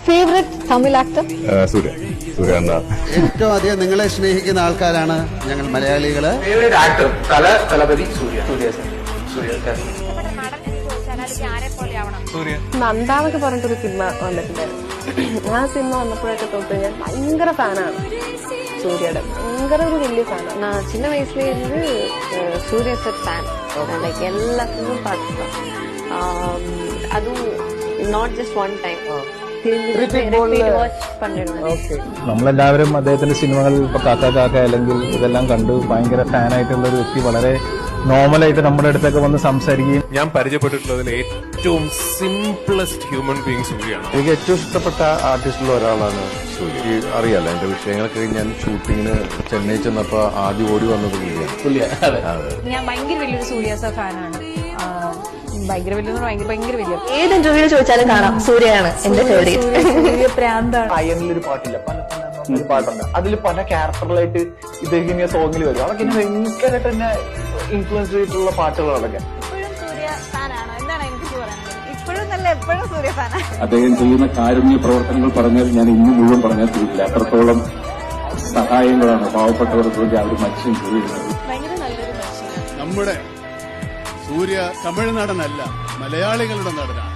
Favourite Tamil actor? സൂര്യ ഏറ്റവും അധികം നിങ്ങളെ സ്നേഹിക്കുന്ന ആൾക്കാരാണ് ഞങ്ങൾ മലയാളികള്. ഫേവറേറ്റ് ആക്ടർ തലപതി സൂര്യ. നന്ദാന്നൊക്കെ പറഞ്ഞിട്ടൊരു സിനിമ വന്നിട്ടുണ്ടായിരുന്നു. ആ സിനിമ വന്നപ്പോഴൊക്കെ തൊട്ട് ഞാൻ ഭയങ്കര ഫാനാണ് സൂര്യയുടെ. ഭയങ്കര ഒരു വലിയ ഫാനാണ്. நான் சின்ன வயசுல இருந்து சூர்யா சார் ஃபேன். லைக் எல்லா ஃபிலிமும் பார்த்துப்பேன். அதுவும் not just one time, watch பண்ணிடுவேன். നമ്മളെല്ലാവരും അദ്ദേഹത്തിന്റെ സിനിമകൾ ഇപ്പൊ കാക്ക അല്ലെങ്കിൽ ഇതെല്ലാം കണ്ട് ഭയങ്കര ഫാനായിട്ടുള്ള ഒരു വ്യക്തി വളരെ നോർമലായിട്ട് നമ്മുടെ അടുത്തൊക്കെ വന്ന് സംസാരിക്കുകയും. ഞാൻ പരിചയപ്പെട്ടിട്ടുള്ളതിൽ ഏറ്റവും സിംപ്ലസ്റ്റ് ഹ്യൂമൻ ബീങ് സൂര്യയാണ്. എനിക്ക് ഏറ്റവും ഇഷ്ടപ്പെട്ട ആർട്ടിസ്റ്റിലുള്ള ഒരാളാണ് സൂര്യ. അറിയാലോ എന്റെ വിഷയങ്ങളൊക്കെ ഞാൻ ഷൂട്ടിങ്ങിന് ചെന്നൈ ചെന്നപ്പോ ആദ്യം ഓടി വന്നത് ഞാൻ ഭയങ്കര വലിയൊരു സൂര്യ സർ ഫാനാണ്. ഭയങ്കര വലിയ ഏത് ഇന്റർവ്യൂ ചോദിച്ചാലും കാണാം സൂര്യയാണ് എന്റെ ഫേവറേറ്റ്. സൂര്യ പ്രാന്താണ്. അയനിലൊരു പാട്ടില്ല, ഒരു പാട്ടുണ്ട്. അതിൽ പല ക്യാരക്ടറിലായിട്ട് ഇദ്ദേഹം സോങ്ങിൽ വരും. അതൊക്കെ എന്നെ ഭയങ്കരമായിട്ട് തന്നെ ഇൻഫ്ലുവൻസ് ചെയ്തിട്ടുള്ള പാട്ടുകളാണ് അതൊക്കെ. ഇപ്പോഴും സൂര്യ ഫാനാണ്. എന്താണ് എനിക്ക് പറയാനുള്ളത്? ഇപ്പോഴും നല്ല എപ്പോഴും സൂര്യ ഫാനാണ്. അദ്ദേഹം ചെയ്യുന്ന കാരുണ്യ പ്രവർത്തനങ്ങൾ പറഞ്ഞാൽ ഞാൻ ഇന്നും മുഴുവൻ പറഞ്ഞാൽ തീരില്ല. അത്രത്തോളം സഹായങ്ങളാണ് പാവപ്പെട്ടവർക്ക് വേണ്ടി അവർ മനുഷ്യൻ ചെയ്യുന്നത്. ഭയങ്കര നല്ലൊരു മനുഷ്യനാണ് നമ്മുടെ സൂര്യ തമിഴ് നടനല്ല, മലയാളികളുടെ നടനാണ്.